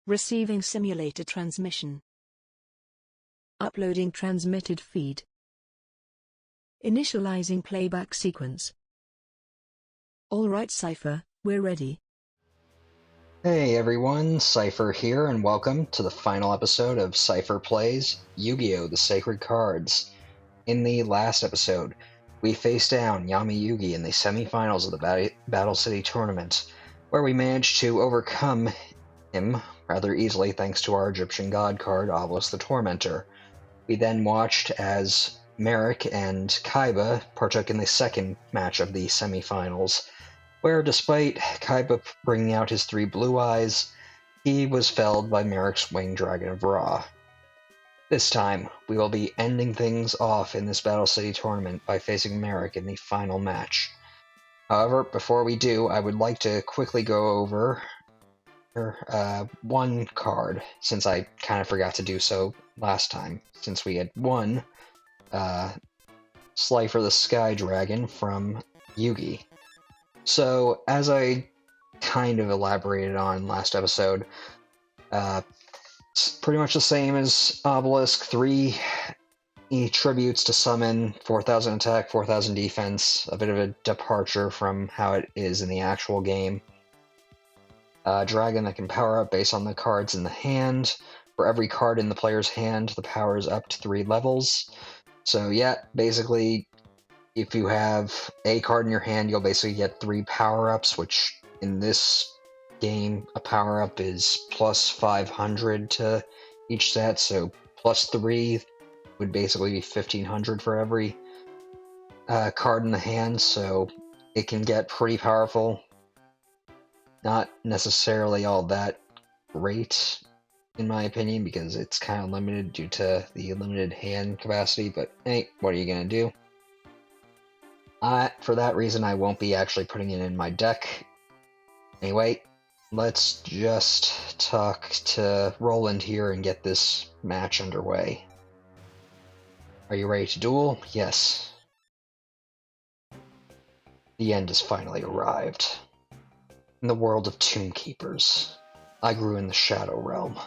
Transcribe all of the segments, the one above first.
Receiving simulator transmission. Uploading transmitted feed. Initializing playback sequence. Alright Seipher, we're ready. Hey everyone, Seipher here, and welcome to the final episode of Seipher Plays Yu-Gi-Oh! The Sacred Cards. In the last episode, we faced down Yami Yugi in the semi-finals of the Battle City tournament, where we managed to overcome him rather easily thanks to our Egyptian god card, Obelisk the Tormentor. We then watched as Marik and Kaiba partook in the second match of the semi-finals, where despite Kaiba bringing out his 3 blue eyes, he was felled by Marik's Winged Dragon of Ra. This time, we will be ending things off in this Battle City tournament by facing Marik in the final match. However, before we do, I would like to quickly go over one card, since I kind of forgot to do so last time, since we had won Seipher the Sky Dragon from Yugi. So, as I kind of elaborated on last episode, it's pretty much the same as Obelisk. 3 tributes to summon, 4,000 attack, 4,000 defense, a bit of a departure from how it is in the actual game. Dragon that can power up based on the cards in the hand. For every card in the player's hand, the power is up to 3 levels. So yeah, basically, if you have a card in your hand, you'll basically get 3 power-ups, which in this game, a power-up is plus 500 to each set, so plus 3 would basically be 1,500 for every card in the hand, so it can get pretty powerful. Not necessarily all that great, in my opinion, because it's kind of limited due to the limited hand capacity, but hey, what are you going to do? For that reason, I won't be actually putting it in my deck. Anyway, let's just talk to Roland here and get this match underway. Are you ready to duel? Yes. The end has finally arrived. In the world of Tomb Keepers, I grew in the Shadow Realm.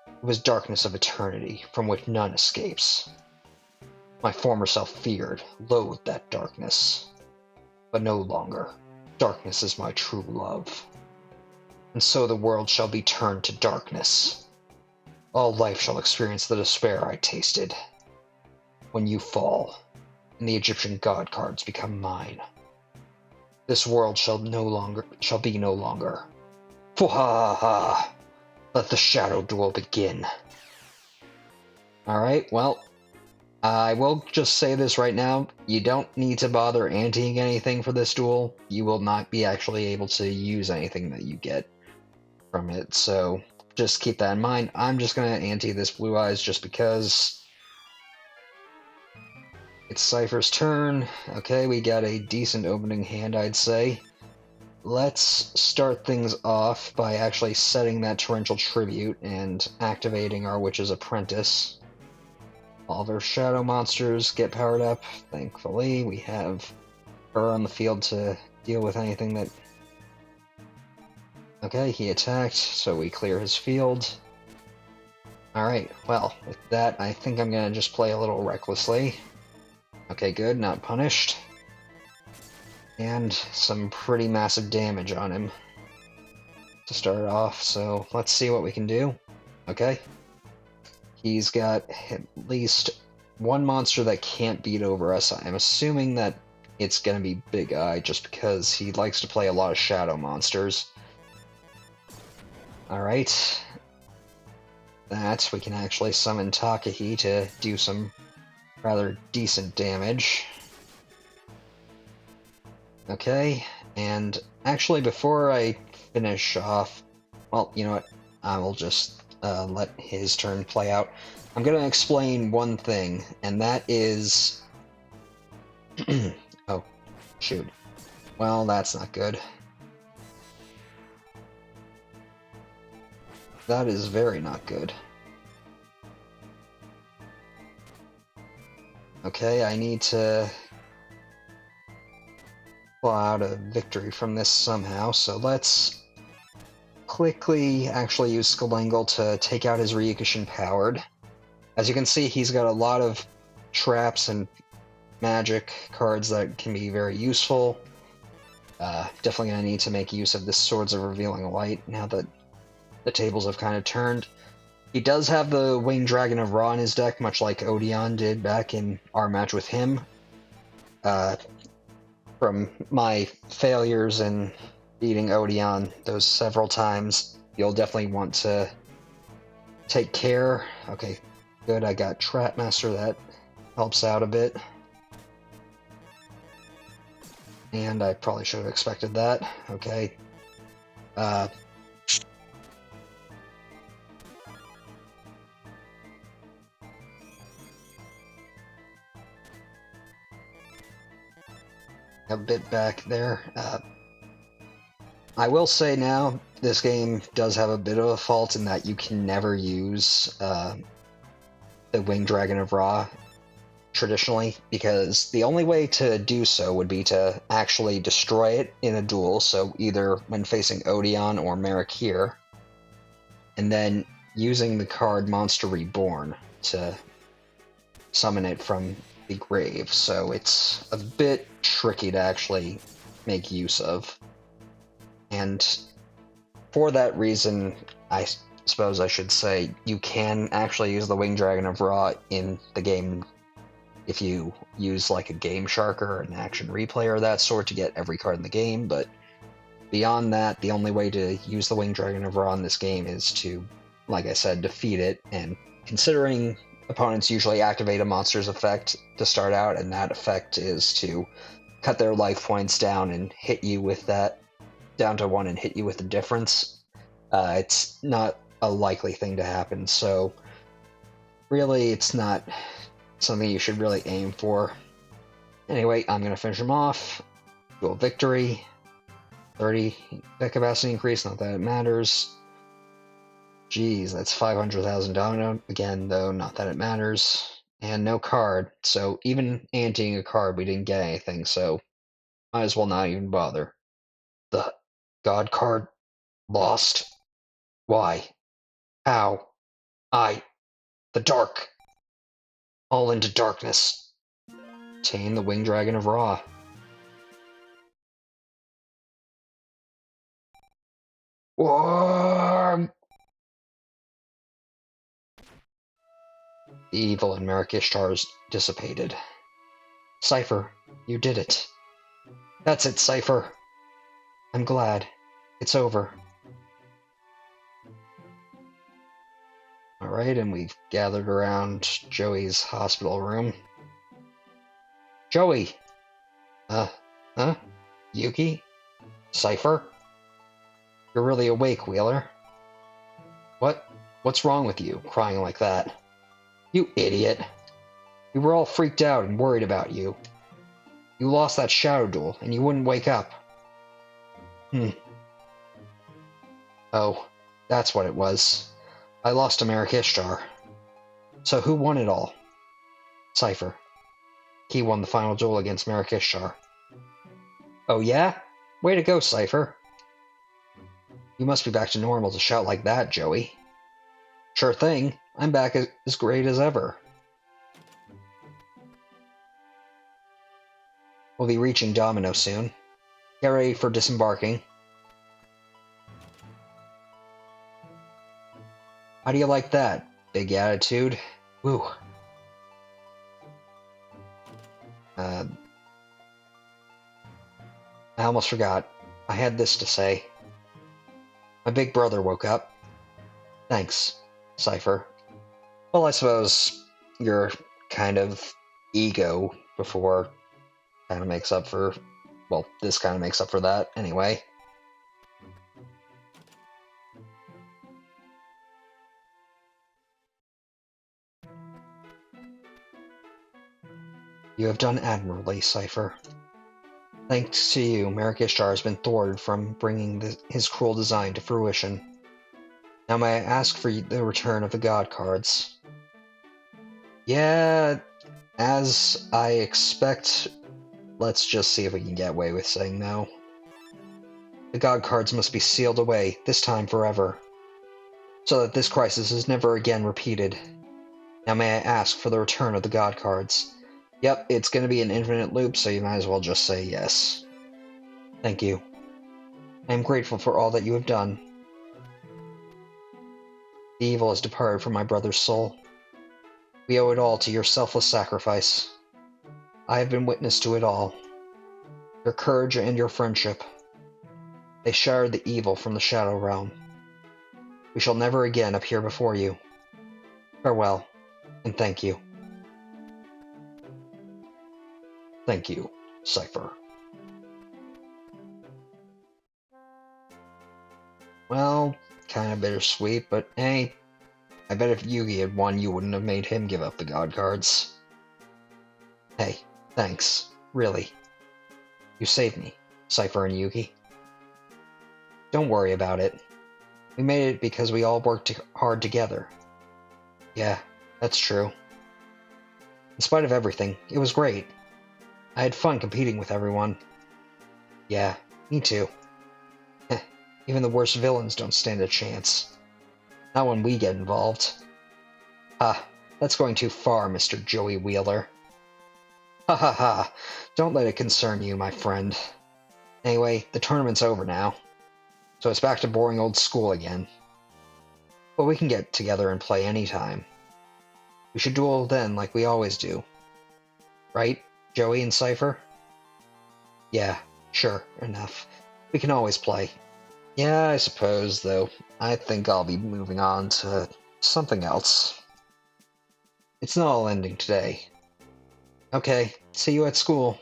It was darkness of eternity, from which none escapes. My former self feared, loathed that darkness. But no longer. Darkness is my true love. And so the world shall be turned to darkness. All life shall experience the despair I tasted. When you fall, and the Egyptian god cards become mine. This world shall be no longer. Fwahaha! Let the shadow duel begin. Alright, well, I will just say this right now. You don't need to bother anteing anything for this duel. You will not be actually able to use anything that you get from it, so just keep that in mind. I'm just going to ante this blue eyes just because it's Seipher's turn. Okay, we got a decent opening hand, I'd say. Let's start things off by actually setting that Torrential Tribute and activating our Witch's Apprentice. All of our shadow monsters get powered up. Thankfully, we have her on the field to deal with anything that... Okay, he attacked, so we clear his field. Alright, well, with that, I think I'm gonna just play a little recklessly. Okay, good, not punished. And some pretty massive damage on him to start off, so let's see what we can do. Okay. He's got at least one monster that can't beat over us. I'm assuming that it's gonna be Big Eye, just because he likes to play a lot of shadow monsters. Alright. That, we can actually summon Takahi to do some rather decent damage. Okay, and actually before I finish off, well, you know what, I will just let his turn play out. I'm going to explain one thing, and that is... oh, shoot. Well, that's not good. That is very not good. Okay, I need to pull out a victory from this somehow, so let's quickly actually use Skalangle to take out his Ryukushin powered. As you can see, he's got a lot of traps and magic cards that can be very useful. Definitely going to need to make use of this Swords of Revealing Light now that the tables have kind of turned. He does have the Winged Dragon of Ra in his deck, much like Odeon did back in our match with him. From my failures in beating Odeon those several times, you'll definitely want to take care. Okay, good, I got Trapmaster, that helps out a bit. And I probably should have expected that. Okay. A bit back there. I will say now, this game does have a bit of a fault in that you can never use the Winged Dragon of Ra traditionally, because the only way to do so would be to actually destroy it in a duel, so either when facing Odeon or Marik here, and then using the card Monster Reborn to summon it from the grave, so it's a bit tricky to actually make use of. And for that reason, I suppose I should say, you can actually use the Winged Dragon of Ra in the game if you use like a Game Shark or an Action Replay or that sort to get every card in the game, but beyond that, the only way to use the Winged Dragon of Ra in this game is to, like I said, defeat it, and considering opponents usually activate a monster's effect to start out, and that effect is to cut their life points down and hit you with that down to 1 and hit you with the difference, it's not a likely thing to happen, so really it's not something you should really aim for. Anyway, I'm going to finish him off. Duel victory. 30 deck capacity increase, not that it matters. Jeez, that's 500,000 Domino. Again, though, not that it matters. And no card, so even anteing a card, we didn't get anything, so might as well not even bother. The God card lost. Why? How? The dark. All into darkness. Obtain the Winged Dragon of Ra. Warm! The evil in Marik Ishtar's dissipated. Seipher, you did it. That's it, Seipher. I'm glad. It's over. Alright, and we've gathered around Joey's hospital room. Joey! Huh? Yuki? Seipher? You're really awake, Wheeler. What's wrong with you, crying like that? You idiot. We were all freaked out and worried about you. You lost that shadow duel, and you wouldn't wake up. Oh, that's what it was. I lost to Marik Ishtar. So who won it all? Seipher. He won the final duel against Marik Ishtar. Oh yeah? Way to go, Seipher. You must be back to normal to shout like that, Joey. Sure thing. I'm back as great as ever. We'll be reaching Domino soon. Get ready for disembarking. How do you like that? Big attitude? Woo. I almost forgot. I had this to say. My big brother woke up. Thanks, Seipher. Well, I suppose your kind of ego before kind of makes up for... Well, this kind of makes up for that, anyway. You have done admirably, Seipher. Thanks to you, Marik Ishtar has been thwarted from bringing his cruel design to fruition. Now may I ask for the return of the God cards? Yeah, as I expect, let's just see if we can get away with saying no. The god cards must be sealed away, this time forever, so that this crisis is never again repeated. Now may I ask for the return of the god cards? Yep, it's gonna be an infinite loop, so you might as well just say yes. Thank you. I am grateful for all that you have done. The evil has departed from my brother's soul. We owe it all to your selfless sacrifice. I have been witness to it all. Your courage and your friendship. They shattered the evil from the Shadow Realm. We shall never again appear before you. Farewell, and thank you. Thank you, Seipher. Well, kinda bittersweet, but hey, I bet if Yugi had won, you wouldn't have made him give up the god cards. Hey, thanks. Really. You saved me, Seipher and Yugi. Don't worry about it. We made it because we all worked hard together. Yeah, that's true. In spite of everything, it was great. I had fun competing with everyone. Yeah, me too. Even the worst villains don't stand a chance. Not when we get involved. Ah, that's going too far, Mr. Joey Wheeler. Ha ha ha, don't let it concern you, my friend. Anyway, the tournament's over now, so it's back to boring old school again. But we can get together and play anytime. We should duel then like we always do. Right, Joey and Seipher? Yeah, sure, enough. We can always play. Yeah, I suppose, though. I think I'll be moving on to something else. It's not all ending today. Okay, see you at school.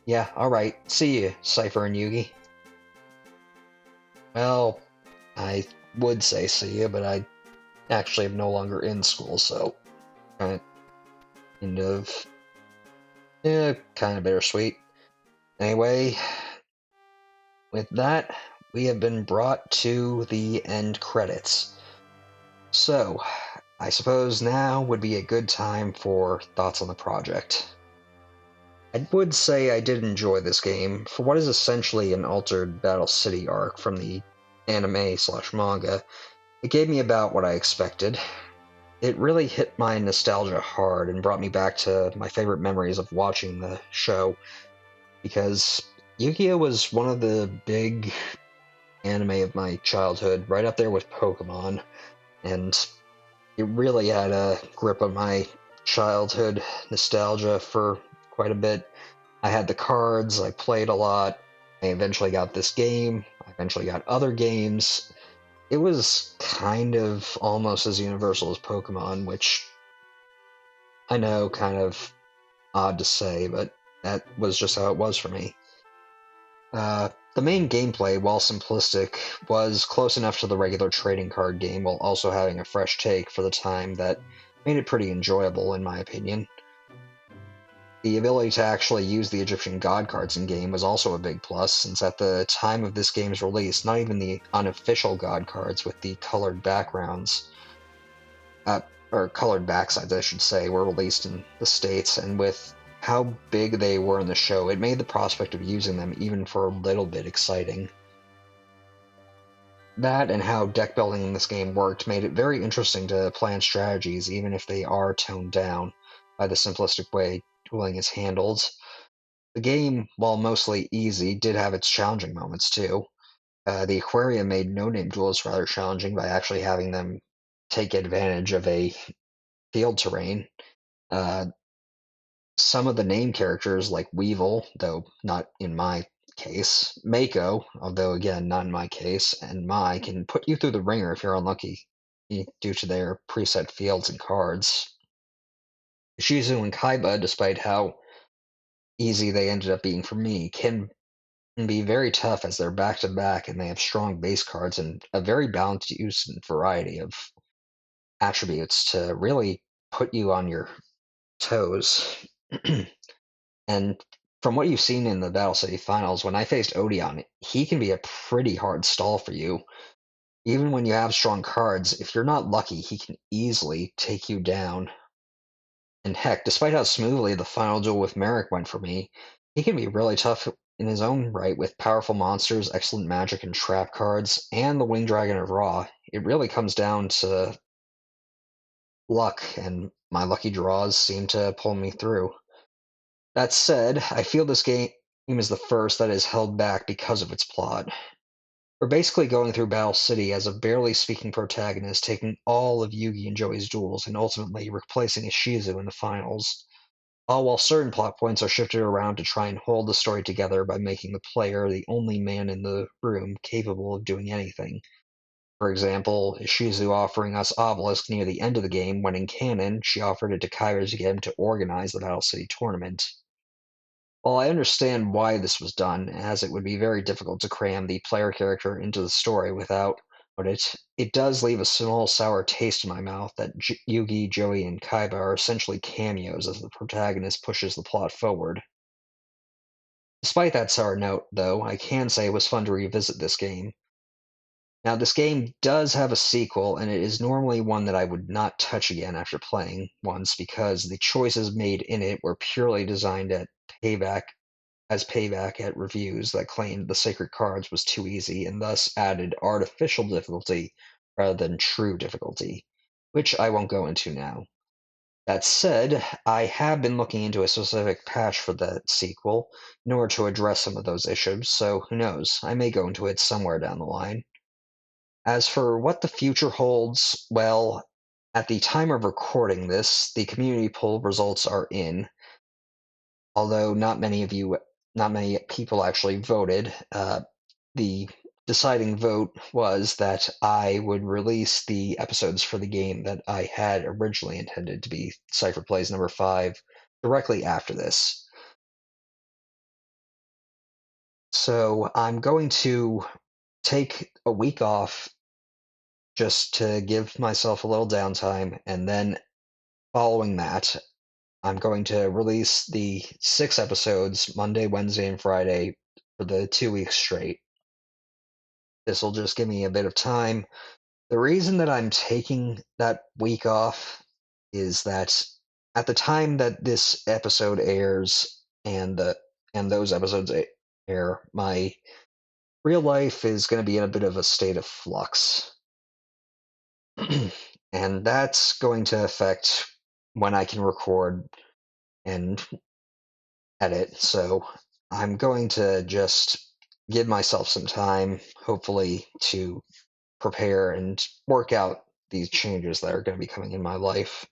Yeah, alright. See you, Seipher and Yugi. Well, I would say see you, but I actually am no longer in school, so kind of, yeah, kind of bittersweet. Anyway, with that, we have been brought to the end credits. So, I suppose now would be a good time for thoughts on the project. I would say I did enjoy this game for what is essentially an altered Battle City arc from the anime/manga. It gave me about what I expected. It really hit my nostalgia hard and brought me back to my favorite memories of watching the show, because Yugioh was one of the big anime of my childhood, right up there with Pokemon, and it really had a grip on my childhood nostalgia for quite a bit. I had the cards, I played a lot, I eventually got this game, I eventually got other games. It was kind of almost as universal as Pokemon, which I know, kind of odd to say, but that was just how it was for me. The main gameplay, while simplistic, was close enough to the regular trading card game while also having a fresh take for the time that made it pretty enjoyable, in my opinion. The ability to actually use the Egyptian god cards in-game was also a big plus, since at the time of this game's release, not even the unofficial god cards with the colored backgrounds, or colored backsides, I should say, were released in the States, and with how big they were in the show, it made the prospect of using them even for a little bit exciting. That and how deck building in this game worked made it very interesting to plan strategies, even if they are toned down by the simplistic way dueling is handled. The game, while mostly easy, did have its challenging moments too. The Aquarium made no-name duels rather challenging by actually having them take advantage of a field terrain. Uh, some of the name characters, like Weevil, though not in my case, Mako, although again not in my case, and Mai can put you through the ringer if you're unlucky, due to their preset fields and cards. Shizu and Kaiba, despite how easy they ended up being for me, can be very tough as they're back-to-back and they have strong base cards and a very balanced use and variety of attributes to really put you on your toes. And from what you've seen in the Battle City Finals, when I faced Odeon, he can be a pretty hard stall for you. Even when you have strong cards, if you're not lucky, he can easily take you down. And heck, despite how smoothly the final duel with Marik went for me, he can be really tough in his own right with powerful monsters, excellent magic and trap cards, and the Winged Dragon of Ra. It really comes down to luck, and my lucky draws seem to pull me through. That said, I feel this game is the first that is held back because of its plot. We're basically going through Battle City as a barely speaking protagonist, taking all of Yugi and Joey's duels and ultimately replacing Ishizu in the finals. All while certain plot points are shifted around to try and hold the story together by making the player the only man in the room capable of doing anything. For example, Ishizu offering us Obelisk near the end of the game when in canon, she offered it to Kaiba to get him to organize the Battle City tournament. While I understand why this was done, as it would be very difficult to cram the player character into the story without it does leave a small sour taste in my mouth that Yugi, Joey, and Kaiba are essentially cameos as the protagonist pushes the plot forward. Despite that sour note, though, I can say it was fun to revisit this game. Now, this game does have a sequel, and it is normally one that I would not touch again after playing once because the choices made in it were purely designed at payback at reviews that claimed the Sacred Cards was too easy and thus added artificial difficulty rather than true difficulty, which I won't go into now. That said, I have been looking into a specific patch for that sequel in order to address some of those issues, so who knows, I may go into it somewhere down the line. As for what the future holds, well, at the time of recording this, the community poll results are in, although not many people actually voted. The deciding vote was that I would release the episodes for the game that I had originally intended to be Seipher Plays number 5 directly after this. So I'm going to take a week off just to give myself a little downtime, and then following that, I'm going to release the 6 episodes Monday, Wednesday, and Friday for the 2 weeks straight. This will just give me a bit of time. The reason that I'm taking that week off is that at the time that this episode airs and those episodes air, my real life is going to be in a bit of a state of flux. And that's going to affect when I can record and edit. So I'm going to just give myself some time, hopefully, to prepare and work out these changes that are going to be coming in my life.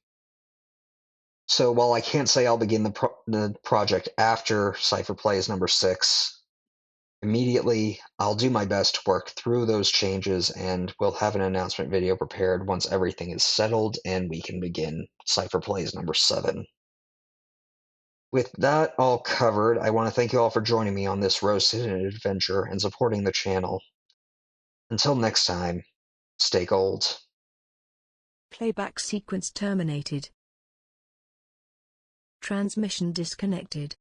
So while I can't say I'll begin the project after Seipher Plays number 6, immediately I'll do my best to work through those changes, and we'll have an announcement video prepared once everything is settled and we can begin Seipher Plays number 7. With that all covered, I want to thank you all for joining me on this roasted adventure and supporting the channel. Until next time, stay gold. Playback sequence terminated. Transmission disconnected.